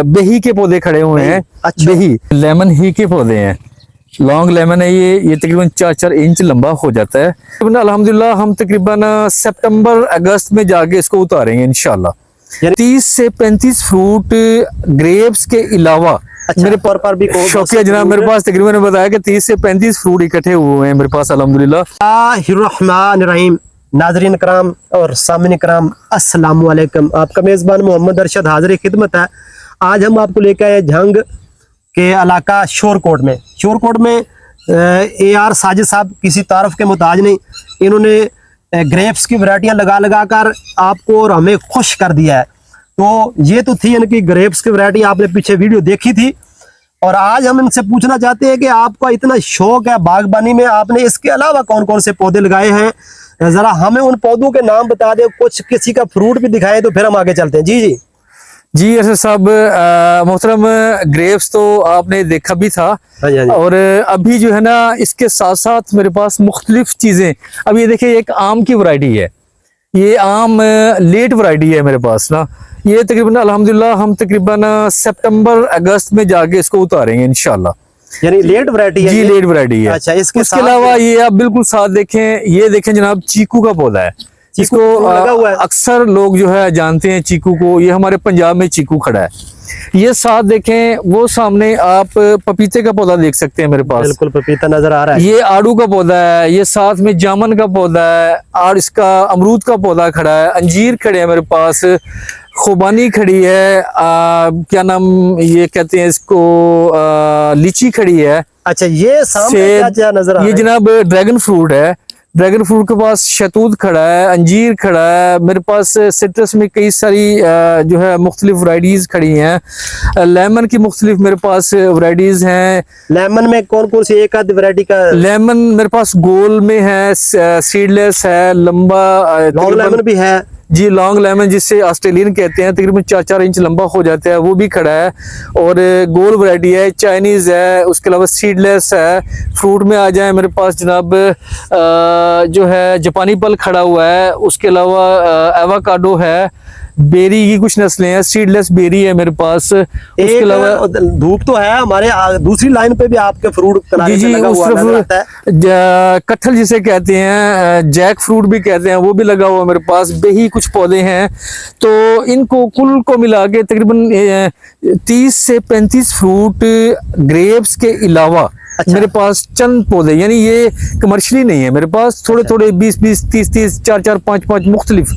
बेही के पौधे खड़े हुए हैं। अच्छा। बेही लेमन ही के पौधे हैं, लॉन्ग लेमन है ये तकरीबन 4-4 इंच लंबा हो जाता है। अल्हम्दुलिल्लाह हम तकरीबन सितंबर अगस्त में जाके इसको उतारेंगे इंशाल्लाह। 30 से 35 फ्रूट ग्रेप्स के अलावा मेरे पर भी शौकिया जनाब मेरे पास तकरीबन बताया कि 30 से 35 फ्रूट इकट्ठे हुए हैं मेरे पास अल्हम्दुलिल्लाह। रहीम नाजरीन कराम और सामिन कराम अस्सलाम वालेकुम। आपका मेज़बान मोहम्मद अरशद हाजिर खिदमत है। आज हम आपको लेकर आए झंग के इलाका शोरकोट में। शोरकोट में AR साजिद साहब किसी तारफ के मुताज नहीं, इन्होंने ग्रेप्स की वैरायटियां लगा कर आपको और हमें खुश कर दिया है। तो ये तो थी इनकी ग्रेप्स की वैरायटी, आपने पीछे वीडियो देखी थी। और आज हम इनसे पूछना चाहते हैं कि आपका इतना शौक है बागबानी में, आपने इसके अलावा कौन कौन से पौधे लगाए हैं, जरा हमें उन पौधों के नाम बता दें, कुछ किसी का फ्रूट भी दिखाएं तो फिर हम आगे चलते हैं। जी जी अरशद साहब, मोहतरम ग्रेप्स तो आपने देखा भी था। हाँ जी। और अभी जो है ना इसके साथ साथ मेरे पास मुख्तलिफ चीजें, अब ये देखिए एक आम की वैरायटी है, ये आम लेट वैरायटी है मेरे पास ना। ये तकरीबन अल्हम्दुलिल्लाह हम तकरीबन सितंबर अगस्त में जाके इसको उतारेंगे इंशाल्लाह। यानी लेट वैरायटी है जी, लेट वैरायटी है। अच्छा, इसके अलावा ये आप बिल्कुल साथ देखें, ये देखें जनाब चीकू का पौधा है। इसको अक्सर लोग जो है जानते हैं चीकू को, ये हमारे पंजाब में चीकू खड़ा है। ये साथ देखें, वो सामने आप पपीते का पौधा देख सकते हैं मेरे पास, बिल्कुल पपीता नजर आ रहा है। ये आड़ू का पौधा है, ये साथ में जामुन का पौधा है, और इसका अमरूद का पौधा खड़ा है, अंजीर खड़े हैं मेरे पास, खुबानी खड़ी है, क्या नाम ये कहते हैं इसको, लीची खड़ी है। अच्छा, ये सामने क्या नजर आ रहा है? ये जनाब ड्रैगन फ्रूट है। ड्रैगन फ्रूट के पास शतूत खड़ा है, अंजीर खड़ा है मेरे पास। सिट्रस में कई सारी जो है मुख्तलिफ वैरायटीज खड़ी हैं। लेमन की मुख्तलिफ मेरे पास वैरायटीज हैं। लेमन में कौन कौन सी एक आध वैरायटी का? लेमन मेरे पास गोल में है, सीडलेस है, लंबा लॉन्ग लेमन भी है। जी, लॉन्ग लेमन जिससे ऑस्ट्रेलियन कहते हैं, तकरीबन 4-4 इंच लंबा हो जाता है, वो भी खड़ा है। और गोल वैरायटी है, चाइनीज है, उसके अलावा सीडलेस है। फ्रूट में आ जाए मेरे पास जनाब जो है जापानी पल खड़ा हुआ है, उसके अलावा एवोकाडो है, बेरी की कुछ नस्लें हैं, सीडलेस बेरी है मेरे पास। उसके अलावा धूप तो है हमारे दूसरी लाइन पे भी आपके फ्रूट जी लगा हुआ है। कटहल जिसे कहते हैं, जैक फ्रूट भी कहते हैं, वो भी लगा हुआ मेरे पास। बेही कुछ पौधे हैं। तो इनको कुल को मिला के तकरीबन 30 से 35 फ्रूट ग्रेप्स के अलावा मेरे पास चंद पौधे, यानी ये कमर्शियली नहीं है मेरे पास, थोड़े थोड़े 20-20, 30-30, 4-4, 5-5 मुख्तलिफ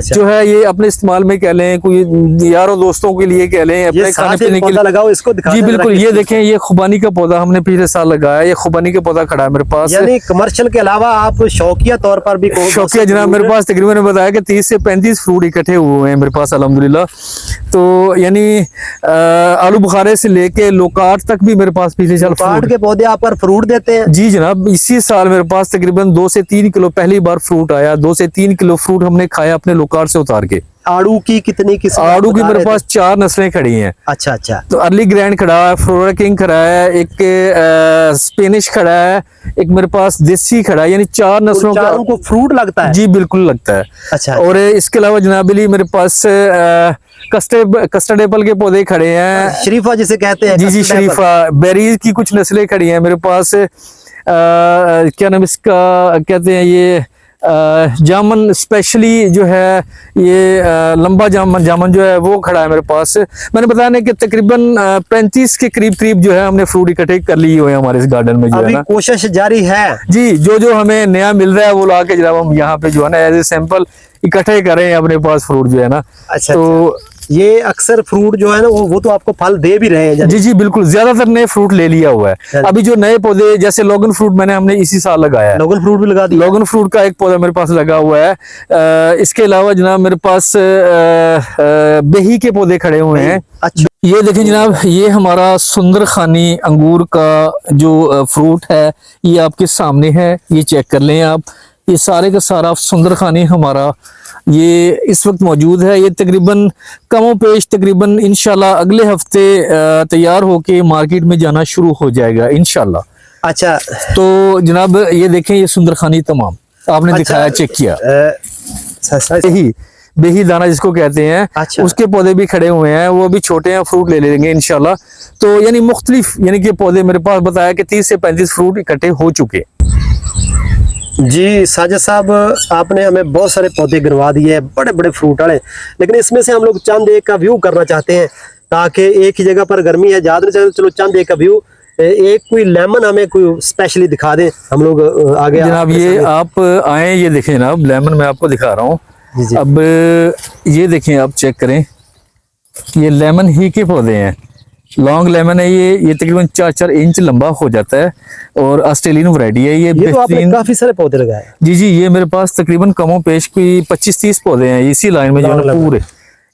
जो है, ये अपने इस्तेमाल में कह लें, कोई यारों दोस्तों के लिए कह लें, अपने खाने पीने के लिए लगाओ इसको। जी बिल्कुल, ये देखें, ये खुबानी का पौधा हमने पिछले साल लगाया, ये खुबानी का पौधा खड़ा है मेरे पास। यानी कमर्शियल के अलावा आप शौकिया तौर पर भी? शौकिया जनाब मेरे पास तकरीबन बताया कि 30 से 35 फ्रूट इकट्ठे हुए हैं मेरे पास अल्हम्दुलिल्लाह। तो यानी आलू बुखारे से लेके लोकार्ट तक भी मेरे पास पिछले साल फ्रूट के पौधे पर फ्रूट देते हैं। जी जनाब, इसी साल मेरे पास तकरीबन 2 से 3 किलो पहली बार फ्रूट आया। 2 से 3 किलो फ्रूट हमने खाया अपने लोकार से उतार के। आड़ू की कितनी किस्म? आड़ू की मेरे पास 4 नस्लें खड़ी हैं। अच्छा अच्छा। तो अर्ली ग्रैंड खड़ा है, फ्लोरा किंग खड़ा है, एक स्पेनिश खड़ा है, एक मेरे पास देसी खड़ा है, यानी 4 नस्लों का को फ्रूट लगता है। जी बिल्कुल लगता है। अच्छा। और इसके अलावा जनाबिली मेरे पास कस्टर्ड एप्पल के पौधे खड़े हैं, शरीफा जिसे कहते हैं। जी शरीफा। बेरीज की कुछ नस्लें खड़ी हैं मेरे पास। क्या नाम इसका कहते हैं, ये जामुन स्पेशली जो है, ये लंबा जामुन जो है वो खड़ा है मेरे पास। मैंने बताया ना कि तकरीबन 35 के करीब जो है हमने फ्रूट इकट्ठे कर लिए हुए हैं हमारे इस गार्डन में, जो है ना कोशिश जारी है। जी, जो हमें नया मिल रहा है वो ला के जनाब हम यहाँ पे जो है ना एज ए सैंपल इकट्ठे करें अपने पास फ्रूट जो है ना। अच्छा, तो ये अक्सर फ्रूट जो है ना वो तो आपको फल दे भी रहे हैं। जी बिल्कुल, ज्यादातर नए फ्रूट ले लिया हुआ है। अभी जो नए पौधे, जैसे लोगन फ्रूट हमने इसी साल लगाया है। लोगन फ्रूट भी लगा दिया। लोगन फ्रूट का एक पौधा मेरे पास लगा हुआ है। इसके अलावा जनाब मेरे पास बेही के पौधे खड़े हुए हैं। अच्छा, ये देखें जनाब, ये हमारा सुंदर खानी अंगूर का जो फ्रूट है, ये आपके सामने है, ये चेक कर लें आप। ये सारे का सारा सुंदर खानी हमारा ये इस वक्त मौजूद है। ये तकरीबन कमो पेश तकरीबन इंशाल्लाह अगले हफ्ते तैयार होके मार्केट में जाना शुरू हो जाएगा इंशाल्लाह। अच्छा, तो जनाब ये देखें, ये सुंदर खानी तमाम आपने दिखाया, चेक किया। यही बेही दाना जिसको कहते हैं, अच्छा। उसके पौधे भी खड़े हुए हैं, वो भी छोटे हैं, फ्रूट ले लेंगे इंशाल्लाह। तो यानी मुख्तलिफ यानी कि पौधे मेरे पास बताया कि 30 से 35 फ्रूट इकट्ठे हो चुके। जी साजिद साहब, आपने हमें बहुत सारे पौधे गिनवा दिए हैं, बड़े बड़े फ्रूट वाले, लेकिन इसमें से हम लोग चंद एक का व्यू करना चाहते हैं, ताकि एक ही जगह पर गर्मी है, ज़्यादा नहीं, चलो चंद एक का व्यू, एक कोई लेमन हमें कोई स्पेशली दिखा दें, हम लोग आगे जनाब ये आप आए, ये देखें जनाब, लेमन मैं आपको दिखा रहा हूँ। जी जी। अब ये देखें, आप चेक करें, ये लेमन ही के पौधे हैं, लॉन्ग लेमन है ये तकरीबन 4-4 इंच लंबा हो जाता है और ऑस्ट्रेलियन वैरायटी है ये तो आपने बेहतरीन। काफी सारे पौधे लगाए हैं। जी ये मेरे पास तकरीबन कमो पेश कोई 25-30 पौधे हैं इसी लाइन में जो है ना पूरे।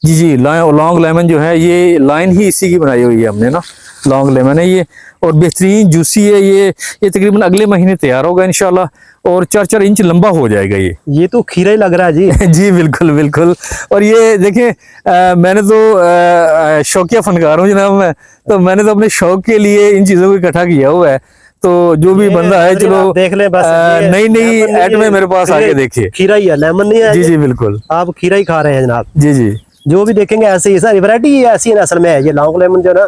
जी लॉन्ग लेमन जो है ये लाइन ही इसी की बनाई हुई है हमने ना, लॉन्ग लेमन है ये और बेहतरीन जूसी है ये तकरीबन अगले महीने तैयार होगा इंशाल्लाह और 4-4 इंच लंबा हो जाएगा ये तो खीरा ही लग रहा है जी। जी बिल्कुल। और ये देखें, मैंने तो शौकिया फनकार हूँ जनाब मैं, तो मैंने तो अपने शौक के लिए इन चीज़ों को इकट्ठा किया हुआ है। तो जो भी बंदा है चलो देख ले बस, नई आइटमें मेरे पास आके देखिए। खीरा ही है, लेमन नहीं है। जी बिल्कुल, आप खीरा ही खा रहे हैं जनाब। जी जो भी देखेंगे ऐसे ही, सारी वैरायटी ऐसी है असल में है। ये लॉन्ग लेमन जो ना,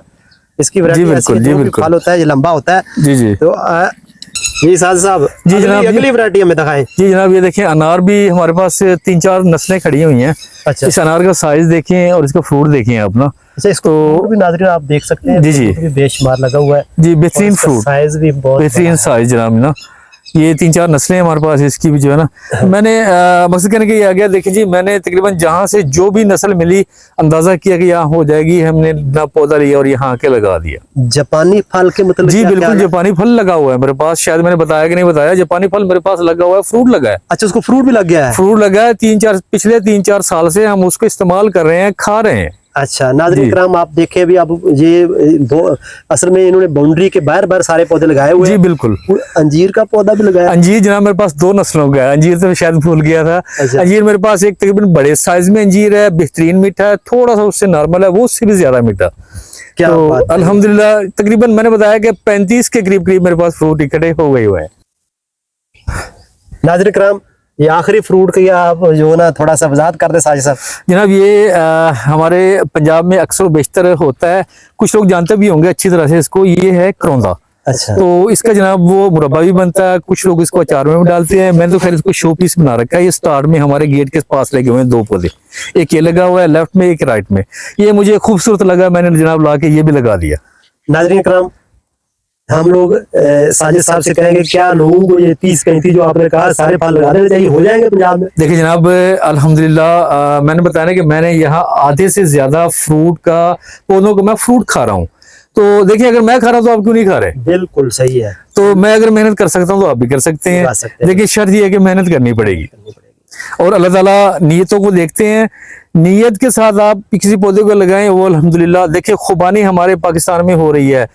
इसकी वैरायटी ऐसी है, जो फल होता है ये लंबा होता है। जी तो जी साजिद साहब, जी जनाब, अगली वैरायटी हमें दिखाएं। जी जनाब ये देखें, अनार भी हमारे पास 3-4 नस्लें खड़ी हुई हैं। अच्छा। इस अनार का साइज देखें और इसका फ्रूट देखें आप ना। अच्छा, इसको भी नाज़रीन आप देख सकते हैं। जी भी बेशुमार लगा हुआ है जी, बेहतरीन फ्रूट, साइज भी बहुत बेहतरीन साइज जनाब ना। ये 3-4 नस्लें हमारे पास इसकी भी जो है ना। मैंने मकसद कहने के ये आ गया, देखिए जी मैंने तकरीबन जहाँ से जो भी नस्ल मिली अंदाजा किया कि यहाँ हो जाएगी, हमने अपना पौधा लिया और यहाँ आके लगा दिया। जापानी फल के मतलब जी क्या बिल्कुल, क्या जापानी फल लगा हुआ है मेरे पास, शायद मैंने बताया कि नहीं बताया, जापानी फल मेरे पास लगा हुआ है, फ्रूट लगा है। अच्छा, उसको फ्रूट भी लग गया है। फ्रूट लगा है पिछले 3-4 साल से हम उसको इस्तेमाल कर रहे हैं, खा रहे हैं। अच्छा नाज़रीन कराम, आप देखें अभी, आप ये असल में इन्होंने बाउंड्री के बाहर सारे पौधे लगाए हुए जी हैं। बिल्कुल। अंजीर का पौधा भी लगाया। अंजीर जनाब मेरे पास 2 नस्लों का है, अंजीर तो शायद भूल गया था। अच्छा। अंजीर मेरे पास एक तकरीबन बड़े साइज में अंजीर है, बेहतरीन मीठा है, थोड़ा सा उससे नॉर्मल है, वो उससे भी ज्यादा मीठा। क्या तो बात है। अल्हम्दुलिल्लाह तकरीबन मैंने बताया कि 35 के करीब मेरे पास फ्रूट इकट्ठे हो गए हुए हैं। नाज़रीन कराम, ये आखिरी फ्रूट की आप जो ना थोड़ा सा वजाहत कर दे साजिद साहब। जनाब ये हमारे पंजाब में अक्सर बेशतर होता है, कुछ लोग जानते भी होंगे अच्छी तरह से इसको, ये है करौंदा। अच्छा। तो इसका जनाब वो मुरब्बा भी बनता है, कुछ लोग इसको अचार में भी डालते हैं। मैंने तो खैर इसको शो पीस बना रखा है। ये स्टार्ट में हमारे गेट के पास लगे हुए हैं 2 पौधे, एक ये लगा हुआ है लेफ्ट में, एक राइट में। ये मुझे खूबसूरत लगा, मैंने जनाब ला के ये भी लगा दिया। नाज़रीन कराम, हम लोग साजिद साहब से कहेंगे क्या लोगों को ये 30-35 जो आपने कहा सारे फल लगा देने चाहिए, हो जाएंगे पंजाब में? देखिए जनाब अल्हम्दुलिल्लाह, मैंने बताया ना कि मैंने यहाँ आधे से ज्यादा फ्रूट का पौधों को मैं फ्रूट खा रहा हूँ। तो देखिए अगर मैं खा रहा हूँ तो आप क्यों नहीं खा रहे? बिल्कुल सही है। तो मैं अगर मेहनत कर सकता हूँ तो आप भी कर सकते हैं। देखिए शर्त ये है कि मेहनत करनी पड़ेगी और अल्लाह ताला नियतों को देखते हैं। नियत के साथ आप किसी पौधे को लगाएं, वो अल्हम्दुलिल्लाह। देखिए खुबानी हमारे पाकिस्तान में हो रही है,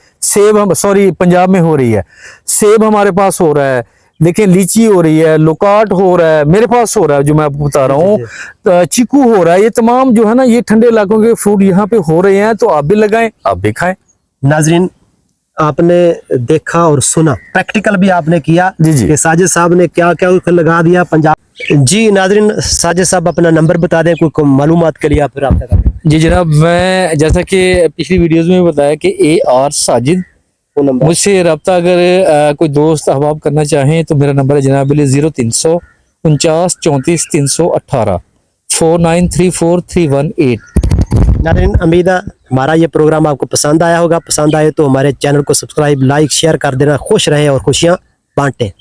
पंजाब में हो रही है, सेब हमारे पास हो रहा है, देखिए लीची हो रही है, लोकाट हो रहा है, मेरे पास हो रहा है जो मैं आपको बता रहा हूँ, चीकू हो रहा है। ये तमाम जो है ना, ये ठंडे इलाकों के फ्रूट यहाँ पे हो रहे हैं, तो आप भी लगाएं, आप भी खाएं। नाजरीन, आपने देखा और सुना, प्रैक्टिकल भी आपने किया जी। कि साजिद साहब ने क्या क्या लगा दिया पंजाब। जी नाजरीन, साजिद साहब अपना नंबर बता दें कोई मालूमात के लिए आप फिर रब्ता करें। जी जनाब, मैं जैसा कि पिछली वीडियोस में बताया कि AR साजिद मुझसे रब्ता अगर कोई दोस्त अहबाब करना चाहें तो मेरा नंबर है जनाब 0300 49 34 318 4934318। नाज़रीन, उम्मीद है हमारा ये प्रोग्राम आपको पसंद आया होगा। पसंद आए तो हमारे चैनल को सब्सक्राइब, लाइक, शेयर कर देना। खुश रहें और खुशियाँ बांटें।